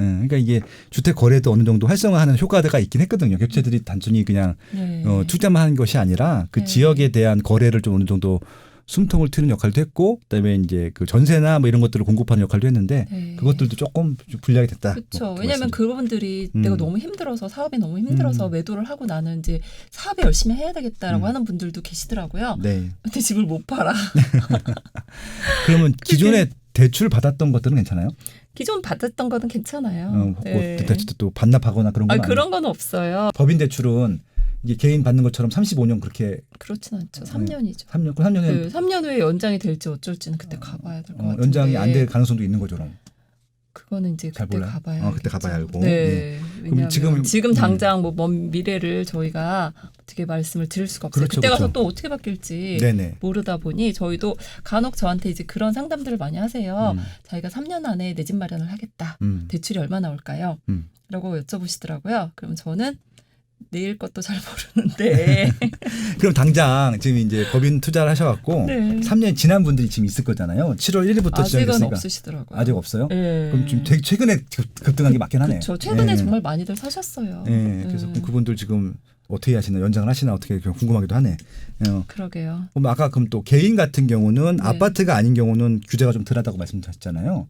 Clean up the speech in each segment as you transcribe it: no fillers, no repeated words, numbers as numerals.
그러니까 이게 주택 거래도 어느 정도 활성화하는 효과가 있긴 했거든요. 객체들이 단순히 그냥 네. 투자만 하는 것이 아니라 그 네. 지역에 대한 거래를 좀 어느 정도 숨통을 트는 역할도 했고, 그다음에 이제 그 전세나 뭐 이런 것들을 공급하는 역할도 했는데 네. 그것들도 조금 불리하게 됐다. 그렇죠. 뭐 왜냐하면 그분들이 내가 너무 힘들어서 사업이 너무 힘들어서 음. 매도를 하고 나는 이제 사업에 열심히 해야 되겠다라고 음. 하는 분들도 계시더라고요. 네. 근데 집을 못 팔아. 그러면 기존에 대출 받았던 것들은 괜찮아요? 기존 받았던 거는 괜찮아요. 네. 또 반납하거나 그런 건 아니에요? 그런 건 없어요. 법인 대출은 이게 개인 받는 것처럼 35년 그렇게 그렇진 않죠. 3년이죠. 3년, 3년에 3년 후에 연장이 될지 어쩔지는 그때 가봐야 될 것 같은데. 연장이 안 될 가능성도 있는 거죠, 그럼. 그거는 이제 잘 그때 몰라요? 가봐야 그때 가봐야 알고. 네. 왜냐하면 지금 지금 당장 뭐 먼 미래를 저희가 어떻게 말씀을 드릴 수가 없어요. 그렇죠, 그때 가서 그렇죠. 또 어떻게 바뀔지 네네. 모르다 보니 저희도 간혹 저한테 이제 그런 상담들을 많이 하세요. 자기가 3년 안에 내 집 마련을 하겠다. 대출이 얼마 나올까요? 라고 여쭤보시더라고요. 그럼 저는 내일 것도 잘 모르는데. 그럼 당장 지금 이제 법인 투자를 하셔갖고 네. 3년 지난 분들이 지금 있을 거잖아요. 7월 1일부터 아직은 시작했으니까. 없으시더라고요. 아직 없어요? 네. 그럼 지금 되게 최근에 급등한 게 맞긴 하네요. 그렇죠. 최근에 네. 정말 많이들 사셨어요. 네. 그래서 그럼 그분들 지금 어떻게 하시나, 연장을 하시나 어떻게 궁금하기도 하네. 그러게요. 그럼 아까 그럼 또 개인 같은 경우는 네. 아파트가 아닌 경우는 규제가 좀 덜하다고 말씀하셨잖아요.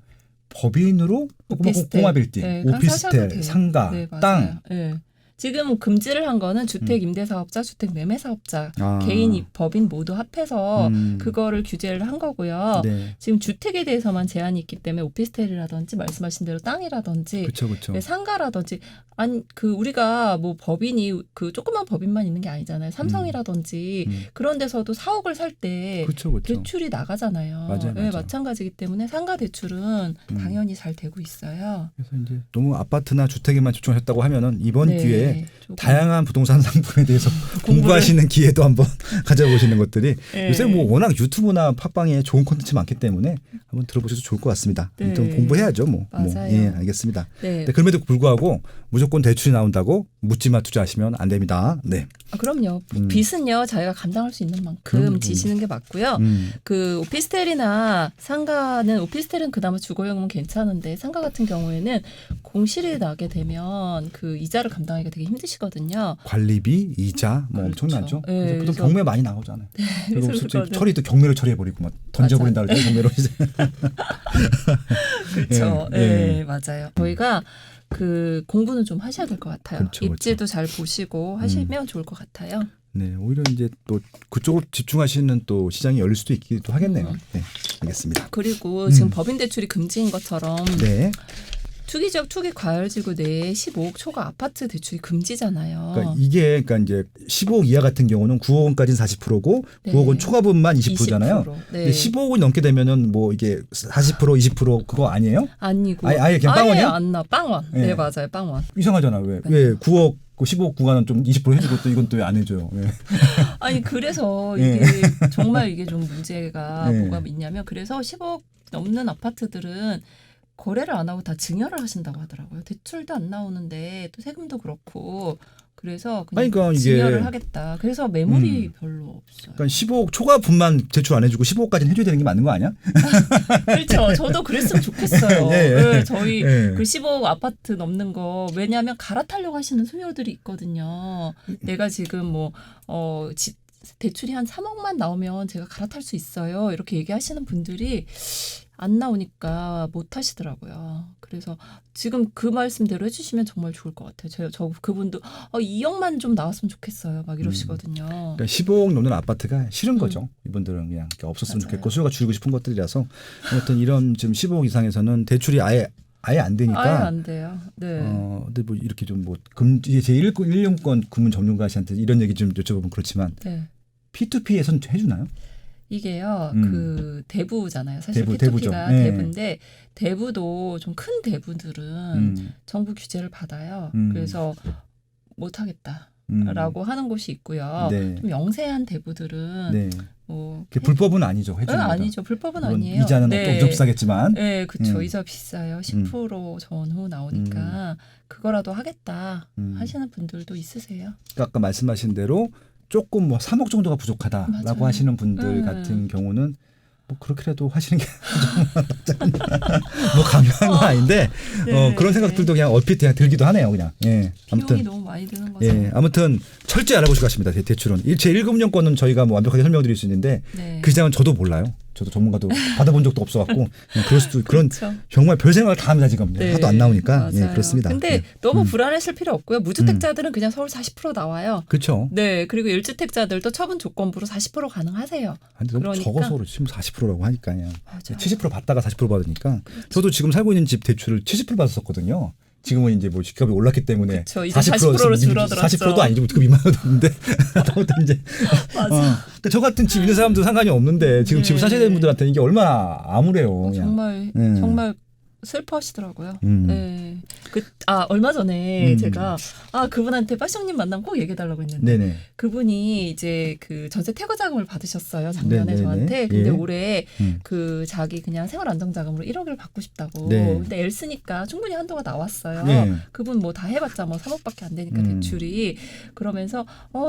법인으로 오피스텔. 공화빌딩, 네, 오피스텔, 상가, 네, 맞아요. 땅. 네. 지금 금지를 한 거는 주택 임대사업자, 주택 매매사업자, 아. 개인, 법인 모두 합해서 그거를 규제를 한 거고요. 네. 지금 주택에 대해서만 제한이 있기 때문에 오피스텔이라든지 말씀하신 대로 땅이라든지 그렇죠. 네, 상가라든지 아니 우리가 뭐 법인이 조그만 법인만 있는 게 아니잖아요. 삼성이라든지 그런 데서도 4억을 살 때 그렇죠. 대출이 나가잖아요. 맞아요. 네, 마찬가지이기 때문에 상가 대출은 당연히 잘 되고 있어요. 그래서 이제 너무 아파트나 주택에만 집중하셨다고 하면은 이번 네, 기회에 조금. 다양한 부동산 상품에 대해서 공부하시는 기회도 한번 가져보시는 것들이 네. 요새 뭐 워낙 유튜브나 팟빵에 좋은 콘텐츠 많기 때문에 한번 들어보셔도 좋을 것 같습니다. 네. 좀 공부해야죠, 뭐. 맞아요. 예, 알겠습니다. 네. 네, 그럼에도 불구하고 무조건 대출이 나온다고 묻지마 투자하시면 안 됩니다. 네. 그럼요. 빚은요 자기가 감당할 수 있는 만큼 그럼요. 지시는 게 맞고요. 그 오피스텔이나 상가는 오피스텔은 그나마 주거용은 괜찮은데 상가 같은 경우에는 공실이 나게 되면 그 이자를 감당하기가 되게 힘드시거든요. 관리비, 이자 뭐 그렇죠. 엄청나죠. 네, 그래서 보통 그래서- 경매 많이 나오잖아요. 그리고 그래서 솔직히 그거는- 처리도 경매로 처리해버리고 막 던져버린다 그럴 때 경매로 이제. 그렇죠. 예, 네, 예. 맞아요. 저희가 그 공부는 좀 하셔야 될 것 같아요. 그렇죠, 그렇죠. 입지도 잘 보시고 하시면 좋을 것 같아요. 네, 오히려 이제 또 그쪽으로 집중하시는 또 시장이 열릴 수도 있기도 하겠네요. 네, 알겠습니다. 그리고 지금 법인 대출이 금지인 것처럼 네, 투기적 투기 과열지구 내에 15억 초과 아파트 대출이 금지잖아요. 그러니까 이게 그러니까 이제 15억 이하 같은 경우는 9억 원까지는 40%고 네. 9억 원 초과분만 20%잖아요. 20%. 근데 네. 15억이 넘게 되면은 뭐 이게 40% 20% 그거 아니에요? 아니고 아예 그냥 빵원이야? 안 나. 빵원. 네. 네, 맞아요. 빵원. 이상하잖아. 왜 9억 15억 구간은 좀 20% 해주고 또 이건 또 왜 안 해줘요? 예. 아니 그래서 예. 이게 정말 이게 좀 문제가 예. 뭐가 있냐면 그래서 10억 넘는 아파트들은 거래를 안 하고 다 증여를 하신다고 하더라고요. 대출도 안 나오는데 또 세금도 그렇고 그래서 그냥 아니, 그러니까 이게- 증여를 하겠다. 그래서 매물이 별로 없어요. 그러니까 15억 초과분만 대출 안 해주고 15억까지는 해줘야 되는 게 맞는 거 아니야? 그렇죠. 저도 그랬으면 좋겠어요. 예, 예. 네, 저희 예. 그 15억 아파트 넘는 거 왜냐하면 갈아타려고 하시는 수요들이 있거든요. 내가 지금 대출이 한 3억만 나오면 제가 갈아탈 수 있어요. 이렇게 얘기하시는 분들이 안 나오니까 못 하시더라고요. 그래서 지금 그 말씀대로 해주시면 정말 좋을 것 같아요. 저 그분도 2억만 좀 나왔으면 좋겠어요. 막 이러시거든요. 그러니까 15억 넘는 아파트가 싫은 거죠. 이분들은 그냥 없었으면 맞아요. 좋겠고 수요가 줄이고 싶은 것들이라서 아무튼 이런 지금 15억 이상에서는 대출이 아예 안 되니까. 아예 안 돼요. 네. 근데 뭐 이렇게 좀 뭐 제 1용권 금융 전문가씨한테 이런 얘기 좀 여쭤보면 그렇지만 네. P2P에서는 해주나요? 이게요, 그 대부잖아요. 사실 대부, P2P가 대부죠. 네. 대부인데 대부도 좀 큰 대부들은 정부 규제를 받아요. 그래서 못하겠다라고 하는 곳이 있고요. 네. 좀 영세한 대부들은 네. 뭐 그게 불법은 아니죠. 해주는 거죠. 아니죠. 불법은 물론 아니에요. 이자는 네. 좀 비싸겠지만. 네, 그렇죠. 이자 비싸요. 10% 전후 나오니까 그거라도 하겠다 하시는 분들도 있으세요. 그러니까 아까 말씀하신 대로 조금 뭐 3억 정도가 부족하다라고 맞아요. 하시는 분들 같은 경우는 뭐 그렇게라도 하시는 게 뭐 강요한 건 아닌데 네. 그런 생각들도 그냥 얼핏 그냥 들기도 하네요. 그냥 예. 비용이 아무튼 너무 많이 드는 거죠. 예. 아무튼 철저히 알아보시고 하십니다. 대출은 제 1금융권은 저희가 뭐 완벽하게 설명드릴 수 있는데 네. 그 시장은 저도 몰라요. 저도 전문가도 받아본 적도 없어갖고 그럴 수도 그런 그렇죠. 정말 별 생각을 다 합니다 지금 네. 하도 안 나오니까 예, 맞아요. 그렇습니다. 근데 예. 너무 불안하실 필요 없고요. 무주택자들은 그냥 서울 40% 나와요. 그렇죠. 네, 그리고 1주택자들도 처분 조건부로 40% 가능하세요. 아니, 너무 그러니까. 적어서 지금 40%라고 하니까 그냥 맞아요. 70% 받다가 40% 받으니까 저도 지금 살고 있는 집 대출을 70% 받았었거든요. 지금은 이제 뭐 집값이 올랐기 때문에 그쵸, 이제 40%로 줄어들었죠. 40%도 아니고 지금 2만 원 됐는데 아무튼 이제 맞아. 그러니까 저 같은 집 있는 사람도 상관이 없는데 지금 네. 집을 사셔야 되는 분들한테 이게 얼마나 암울해요. 그냥. 정말 네. 정말 슬퍼하시더라고요. 음. 네. 얼마 전에 음. 제가 그분한테 빠숑님 만나면 꼭 얘기해달라고 했는데 네네. 그분이 이제 그 전세 퇴거 자금을 받으셨어요 작년에 네네네. 저한테. 근데 예. 올해 음. 그 자기 그냥 생활 안정 자금으로 1억을 받고 싶다고. 네. 근데 엘스니까 충분히 한도가 나왔어요. 네. 그분 뭐 다 해봤자 뭐 3억밖에 안 되니까 음. 대출이. 그러면서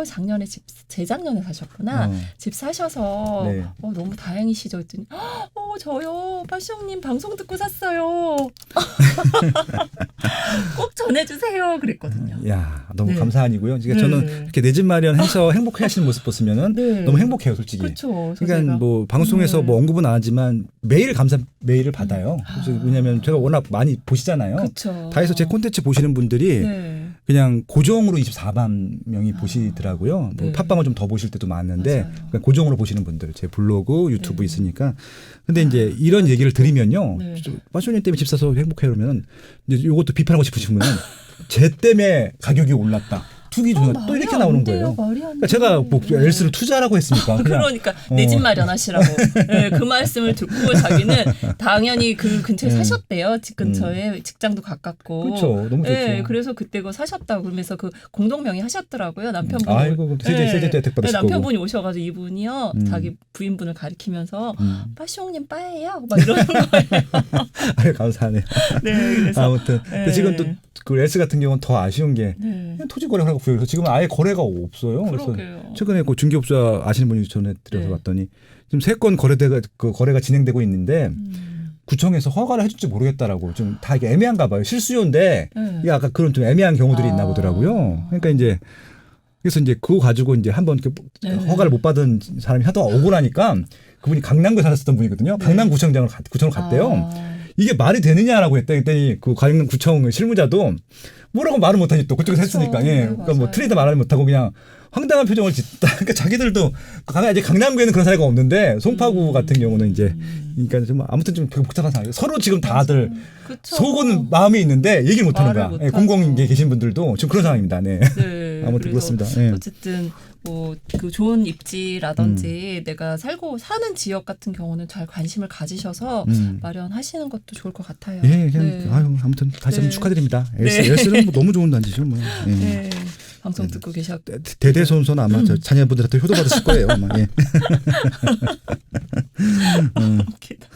작년에 재작년에 사셨구나. 집 사셔서 네. 너무 다행이시죠 했더니 저요 빠숑님 방송 듣고 샀어요. 꼭 전해주세요 그랬거든요. 야 너무 네. 감사한 일이고요. 그러니까 네. 저는 이렇게 내 집 마련해서 행복해하시는 모습 보시면은 네. 너무 행복해요, 솔직히. 그렇죠. 그러니까 뭐 방송에서 네. 뭐 언급은 안 하지만 매일 감사 메일을 받아요. 그래서 왜냐하면 제가 워낙 많이 보시잖아요. 그렇죠. 다 해서 제 콘텐츠 보시는 분들이 네. 그냥 고정으로 24만 명이 보시더라고요. 뭐 네. 팟빵을 좀 더 보실 때도 많은데 맞아요. 그러니까 고정으로 보시는 분들, 제 블로그, 유튜브 네. 있으니까. 근데 이제 이런 얘기를 드리면요, 네. 빠쇼님 때문에 집 사서 행복해 그러면 이제 이것도 비판하고 싶으시면 쟤 때문에 가격이 올랐다. 투기 중에 또 이렇게 나오는 거예요. 그러니까 제가 뭐 엘스를 투자라고 했습니까? 그러니까 내 집 마련하시라고. 네, 그 말씀을 듣고 자기는 당연히 그 근처에 사셨대요. 집 근처에 직장도 가깝고. 그렇죠. 너무 좋죠. 네, 그래서 그때 그거 사셨다고 그러면서 그 공동명의 하셨더라고요. 남편분. 아이고 그럼 세제 혜택 받으실 거고. 남편분이 오셔가지고 이분이요 자기 부인분을 가리키면서 빠숑님 빠예요. 막 이러는 거예요. 아유 감사하네요. 네, 그래서 아무튼 근데 지금 또 그 엘스 같은 경우는 더 아쉬운 게 네. 그냥 토지 거래가 부여해서 지금 아예 거래가 없어요. 그래서 그러게요. 최근에 그 중개업자 아시는 분이 전해드려서 네. 봤더니 지금 3건 거래가 진행되고 있는데 구청에서 허가를 해줄지 모르겠다라고 좀 다 이게 애매한가 봐요. 실수요인데 네. 이게 아까 그런 좀 애매한 경우들이 있나 보더라고요. 그러니까 이제 그래서 이제 그거 가지고 이제 한번 네. 허가를 못 받은 사람이 하도 억울하니까 그분이 강남구에 살았었던 분이거든요. 네. 강남구청을 갔대요. 이게 말이 되느냐라고 했더니 그 강남구청 실무자도 뭐라고 말을 못하니 또 그쪽에서 그쵸. 했으니까 네, 그러니까 뭐 맞아요. 틀리다 말을 못하고 그냥 황당한 표정을 짓다. 그러니까 자기들도 이제 강남구에는 그런 사례가 없는데 송파구 같은 경우는 이제 그러니까 좀 아무튼 좀 되게 복잡한 상황이에요. 서로 지금 다들 그쵸. 속은 마음이 있는데 얘기를 못하는 말을 거야. 예, 못하죠. 공공인계 계신 분들도 지금 그런 상황입니다. 네. 네, 아무튼 그래서 그렇습니다. 네. 어쨌든 뭐 그 좋은 입지라든지 내가 살고 사는 지역 같은 경우는 잘 관심을 가지셔서 마련하시는 것도 좋을 것 같아요. 예, 그냥 네. 아유 아무튼 다시 한번 네. 축하드립니다. 네. 엘스는 뭐 너무 좋은 단지죠. 뭐. 예. 네. 방송 듣고 계셨고. 대대손손 아마 저 자녀분들한테 효도받으실 거예요. 아마. 예. 웃기다.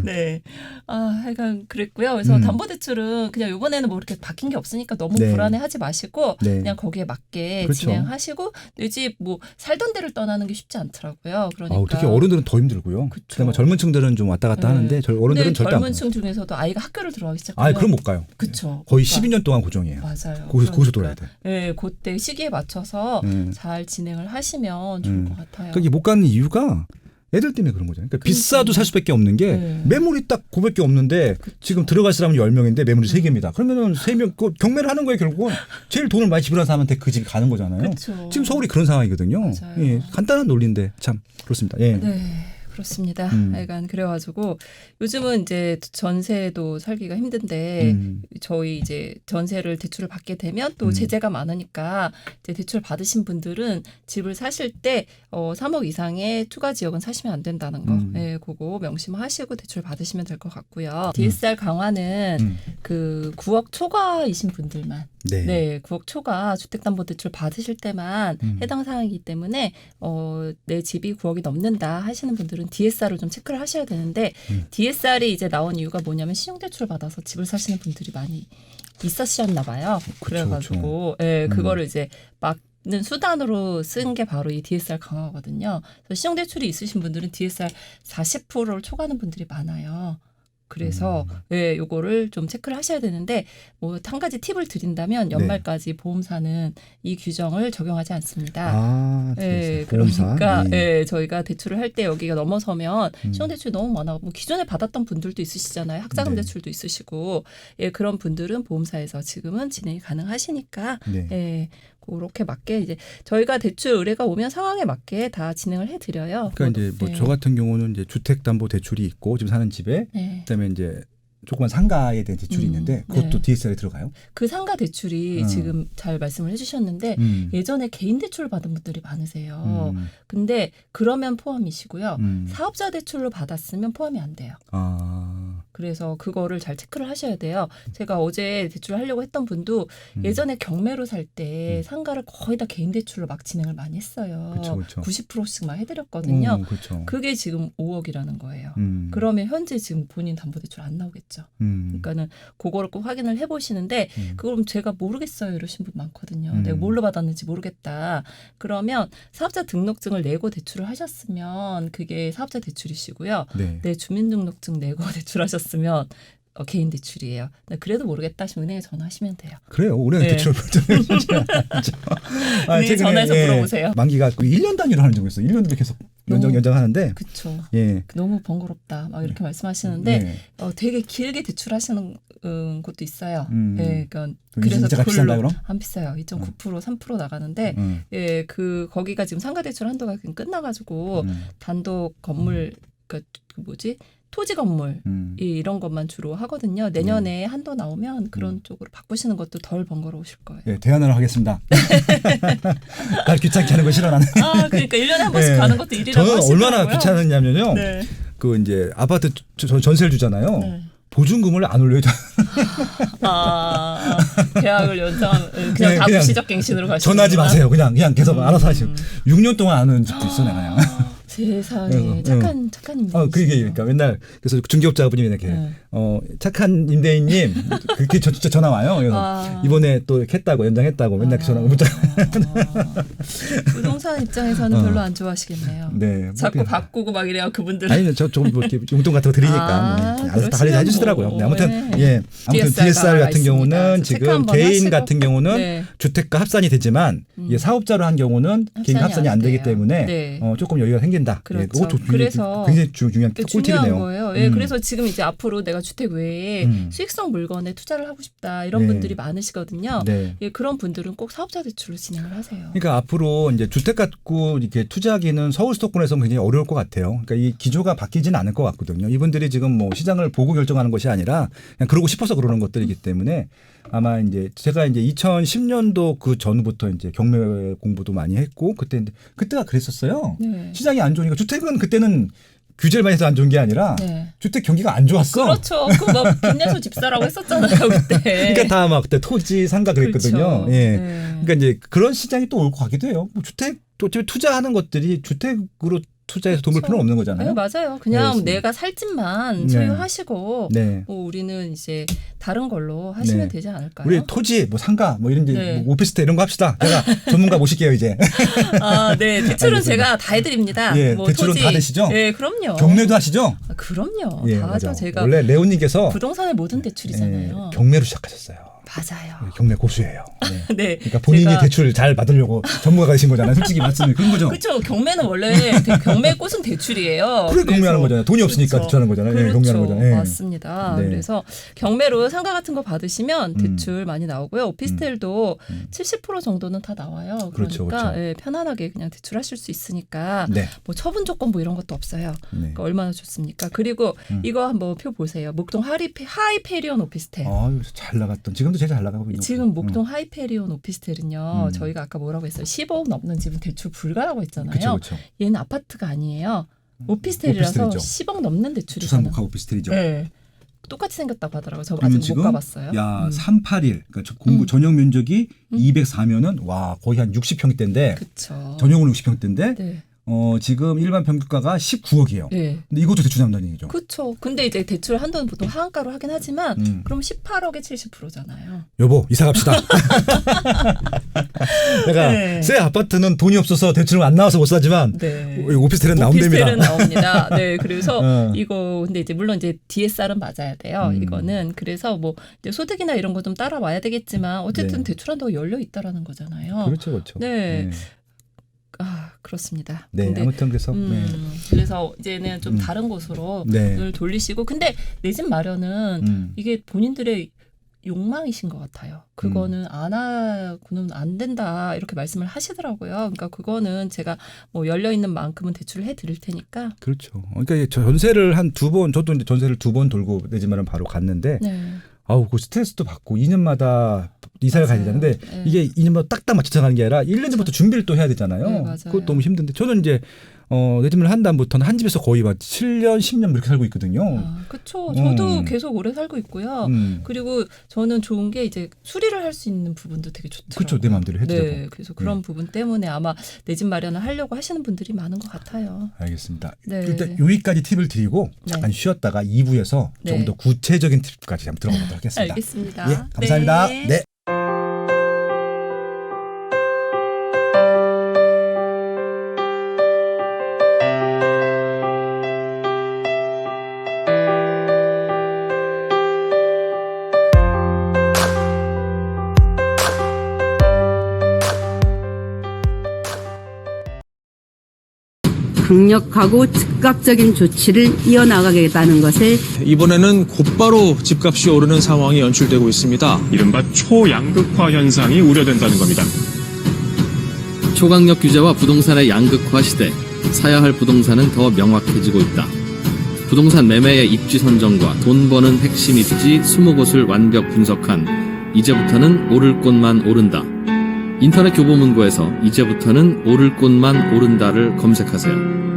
네. 하여간 그랬고요. 그래서 담보대출은 그냥 이번에는 뭐 이렇게 바뀐 게 없으니까 너무 네. 불안해하지 마시고 네. 그냥 거기에 맞게 그렇죠. 진행하시고 내 집 뭐 살던 데를 떠나는 게 쉽지 않더라고요. 그러니까 특히 어른들은 더 힘들고요. 그쵸. 그다음에 젊은 층들은 좀 왔다 갔다 네. 하는데 어른들은 근데 절대 안 젊은 가요. 층 중에서도 아이가 학교를 들어가기 시작하면 그럼 못 가요. 그쵸. 거의 그러니까. 12년 동안 고정이에요. 맞아요. 거기서 돌아야 돼. 네, 그때 시기에 맞춰서 잘 진행을 하시면 좋을 것 같아요. 그러니까 이게 못 가는 이유가 애들 때문에 그런 거잖아요. 그러니까 비싸도 살 수밖에 없는 게 네. 매물이 딱 900개 없는데 지금 들어갈 사람은 10명인데 매물이 3개입니다. 그러면은 3명 경매를 하는 거예요. 결국은 제일 돈을 많이 지불한 사람한테 그 집이 가는 거잖아요. 그쵸. 지금 서울이 그런 상황이거든요. 맞아요. 예, 간단한 논리인데 참 그렇습니다. 예. 네, 그렇습니다. 약간 그래가지고 요즘은 이제 전세도 살기가 힘든데 저희 이제 전세를 대출을 받게 되면 또 제재가 많으니까 이제 대출 받으신 분들은 집을 사실 때 3억 이상의 투가 지역은 사시면 안 된다는 거, 네, 그거 명심하시고 대출 받으시면 될 것 같고요. DSR 강화는 그 9억 초과이신 분들만. 네, 9억 초과 주택담보대출 받으실 때만 해당 사항이기 때문에 내 집이 9억이 넘는다 하시는 분들은 DSR을 좀 체크를 하셔야 되는데 DSR이 이제 나온 이유가 뭐냐면 신용대출 받아서 집을 사시는 분들이 많이 있으셨나 봐요. 그래가지고 예, 그거를 이제 막 수단으로 쓴 게 바로 이 DSR 강화거든요. 그래서 신용대출이 있으신 분들은 DSR 40%를 초과하는 분들이 많아요. 그래서 예, 요거를 좀 체크를 하셔야 되는데 뭐 한 가지 팁을 드린다면 연말까지 보험사는 이 규정을 적용하지 않습니다. 아, 예, 보험사. 그러니까 네. 예, 저희가 대출을 할 때 여기가 넘어서면 신용대출 너무 많아. 뭐 기존에 받았던 분들도 있으시잖아요. 학자금 네. 대출도 있으시고 예, 그런 분들은 보험사에서 지금은 진행이 가능하시니까 네. 예, 그렇게 맞게 이제 저희가 대출 의뢰가 오면 상황에 맞게 다 진행을 해드려요. 그러니까 이제 뭐 네. 저 같은 경우는 이제 주택담보대출이 있고 지금 사는 집에 네. 그다음에 이제 조그만 상가에 대한 대출이 있는데 그것도 네. DSR에 들어가요? 그 상가 대출이 지금 잘 말씀을 해주셨는데 예전에 개인 대출을 받은 분들이 많으세요. 근데 그러면 포함이시고요. 사업자 대출로 받았으면 포함이 안 돼요. 아. 그래서 그거를 잘 체크를 하셔야 돼요. 제가 어제 대출을 하려고 했던 분도 예전에 경매로 살 때 상가를 거의 다 개인 대출로 막 진행을 많이 했어요. 그쵸. 90%씩 막 해드렸거든요. 그렇죠. 그게 지금 5억이라는 거예요. 그러면 현재 지금 본인 담보대출 안 나오겠죠. 그러니까는 그거를 꼭 확인을 해보시는데 그럼 제가 모르겠어요 이러신 분 많거든요. 내가 뭘로 받았는지 모르겠다. 그러면 사업자 등록증을 내고 대출을 하셨으면 그게 사업자 대출이시고요. 네. 내 주민등록증 내고 대출하셨으면 개인 대출이에요. 그래도 모르겠다 하시면 은행에 전화하시면 돼요. 그래요. 올해는 네. 대출을 못 은행에 전화해서 물어보세요. 만기가 1년 단위로 하는 적이 있어요. 1년도 계속 연장하는데. 그렇죠. 예. 너무 번거롭다. 막 이렇게 말씀하시는데 네. 되게 길게 대출하시는 곳도 있어요. 예, 그러니까 그래서 그래서 진짜 비싼다 그럼? 안 비싸요. 2.9% 3% 나가는데 예, 그 거기가 지금 상가 대출 한도가 끝나가지고 단독 건물 그 뭐지? 토지 건물 이런 것만 주로 하거든요. 내년에 한도 나오면 그런 쪽으로 바꾸시는 것도 덜 번거로우실 거예요. 네, 대안을 하겠습니다. 날 귀찮게 하는 거 싫어 나는. 아, 그러니까 1년에 한 번씩 네. 가는 것도 일이라고 저는 하시더라고요. 얼마나 귀찮았냐면요. 네. 그 이제 아파트 전세를 주잖아요. 네. 보증금을 안 올려요. 계약을 연장 그냥 네, 다 그냥 무시적갱신으로 가시는 전화하지 마세요. 그냥 계속 알아서 하시고 6년 동안 안 오는 적도 있어 내가. 세상에 착한 임대인. 그게 그러니까 맨날 그래서 중개업자분이 이렇게 착한 임대인님 그렇게 진짜 전화 와요. 그래서 이번에 또 이렇게 했다고 연장했다고 맨날 전화 문자. 부동산 입장에서는 별로 안 좋아하시겠네요. 네. 자꾸 바꾸고 막 이래요 그분들은. 아니 조금 뭐 이렇게 용돈 같은 거 드리니까 알아서 다 관리해 주시더라고요. 뭐, 네, 아무튼 네. 아무튼 DSR 같은 경우는 지금 한번 개인 하시고. 같은 경우는 네. 주택과 합산이 되지만 이게 사업자로 한 경우는 개인 합산이 안 되기 돼요. 때문에 네. 조금 여유가 생긴다. 그렇죠. 그거 그래서 굉장히 중요한 꿀팁이네요. 거예요. 예, 그래서 지금 이제 앞으로 내가 주택 외에 수익성 물건에 투자를 하고 싶다 이런 네. 분들이 많으시거든요. 네. 예, 그런 분들은 꼭 사업자 대출로 진행을 하세요. 그러니까 앞으로 이제 주택 갖고 이렇게 투자하기는 서울 수도권에서는 굉장히 어려울 것 같아요. 그러니까 이 기조가 바뀌지는 않을 것 같거든요. 이분들이 지금 뭐 시장을 보고 결정하는 것이 아니라 그냥 그러고 싶어서 그러는 것들이기 때문에 아마 이제 제가 이제 2010년도 그 전부터 이제 경매 공부도 많이 했고 그때가 그랬었어요. 네. 시장이 안 좋으니까 주택은 그때는 규제를 많이 해서 안 좋은 게 아니라 네. 주택 경기가 안 좋았어. 그렇죠. 그막 빚내서 집사라고 했었잖아요 그때. 그러니까 다 막 그때 토지 상가 그랬거든요. 그렇죠. 예. 네. 그러니까 이제 그런 시장이 또 올 것 같기도 해요. 뭐 주택 또 투자하는 것들이 주택으로 투자해서 돈 벌 그렇죠. 필요는 없는 거잖아요. 네, 맞아요. 그냥 네, 내가 살 집만 네. 소유하시고 네. 뭐 우리는 이제 다른 걸로 하시면 네. 되지 않을까요? 우리 토지, 뭐 상가, 뭐 이런 네. 뭐 오피스텔 이런 거 합시다. 제가 전문가 모실게요 이제. 아, 네. 대출은 알겠습니다. 제가 다 해드립니다. 예, 뭐 대출은 토지. 다 되시죠? 네, 그럼요. 경매도 하시죠? 아, 그럼요. 예, 다 하죠. 맞아. 제가 원래 레오님께서 부동산의 모든 대출이잖아요. 경매로 시작하셨어요. 맞아요. 경매 고수예요. 네. 네. 그러니까 본인이 제가 대출 잘 받으려고 전문가가 되신 거잖아요. 솔직히 말씀이 그런 거죠. 그렇죠. 경매는 원래 경매 꽃은 대출이에요. 그래 경매하는 거잖아요. 돈이 없으니까 그렇죠. 대출하는 거잖아요. 그렇죠. 경매하는 거잖아요. 예. 맞습니다. 네. 그래서 경매로 상가 같은 거 받으시면 대출 많이 나오고요. 오피스텔도 70% 정도는 다 나와요. 그렇죠, 그러니까 그렇죠. 예, 편안하게 그냥 대출하실 수 있으니까 네. 뭐 처분 조건 뭐 이런 것도 없어요. 네. 그러니까 얼마나 좋습니까? 그리고 이거 한번 표 보세요. 목동 하이페리온 오피스텔. 아유, 잘 나갔던. 지금도 제일 잘 나가고 있는. 지금 목동 하이페리온 오피스텔은요. 음. 저희가 아까 뭐라고 했어요? 15억 넘는 집은 대출 불가라고 했잖아요. 그렇죠. 얘는 아파트가 아니에요. 오피스텔이라서 오피스텔이죠. 10억 넘는 대출이잖아요. 주상복합 오피스텔이죠. 네. 똑같이 생겼다고 하더라고요. 저 그러면 아직 못 지금 가봤어요. 야 381. 그러니까 공구 전용 면적이 204면은 와 거의 한 60평대인데 그렇죠. 전용으로 60평대인데 네. 지금 일반 평균가가 19억이에요. 네. 근데 이것도 대출 담당인 얘기죠. 그렇죠. 근데 이제 대출 한도는 보통 하한가로 하긴 하지만 그럼 18억에 70%잖아요. 여보 이사 갑시다. 내가 네. 새 아파트는 돈이 없어서 대출은 안 나와서 못 사지만 네. 오피스텔은 나온답니다. 오피스텔은 나옵니다. 네, 그래서 어. 이거 근데 이제 물론 이제 DSR은 맞아야 돼요. 이거는 그래서 뭐 이제 소득이나 이런 거 좀 따라와야 되겠지만 어쨌든 네. 대출 한도가 열려 있다라는 거잖아요. 그렇죠, 그렇죠. 네. 아 그렇습니다. 네, 근데 아무튼 그래서 네. 그래서 이제는 좀 다른 곳으로 네. 눈을 돌리시고 근데 내 집 마련은 이게 본인들의 욕망이신 것 같아요. 그거는 안 하고는 안 된다 이렇게 말씀을 하시더라고요. 그러니까 그거는 제가 뭐 열려 있는 만큼은 대출을 해드릴 테니까. 그렇죠. 그러니까 이게 전세를 한 2번, 저도 이제 전세를 2번 돌고 내 집 마련 바로 갔는데, 네. 아우 그 스트레스도 받고 2년마다 이사를 가야 맞아요. 되는데 네. 이게 2년마다 딱딱 맞춰서 가는 게 아니라 1년 전부터 준비를 또 해야 되잖아요. 네, 맞아요. 그것도 너무 힘든데 저는 이제 내 집을 한 다음부터는 한 집에서 거의 막 7년, 10년 이렇게 살고 있거든요. 아, 그렇죠. 저도 음. 계속 오래 살고 있고요. 음. 그리고 저는 좋은 게 이제 수리를 할 수 있는 부분도 되게 좋더라고요. 그렇죠. 내 마음대로 해도 네, 되고. 그래서 그런 부분 때문에 아마 내 집 마련을 하려고 하시는 분들이 많은 것 같아요. 알겠습니다. 네. 일단 여기까지 팁을 드리고 잠깐 쉬었다가 2부에서 네. 좀 더 구체적인 팁까지 한번 들어가 보도록 하겠습니다. 알겠습니다. 예, 감사합니다. 네. 네. 강력하고 즉각적인 조치를 이어나가겠다는 것을 이번에는 곧바로 집값이 오르는 상황이 연출되고 있습니다. 이른바 초양극화 현상이 우려된다는 겁니다. 초강력 규제와 부동산의 양극화 시대, 사야 할 부동산은 더 명확해지고 있다. 부동산 매매의 입지 선정과 돈 버는 핵심 입지 20곳을 완벽 분석한 이제부터는 오를 곳만 오른다. 인터넷 교보문고에서 이제부터는 오를 곳만 오른다를 검색하세요.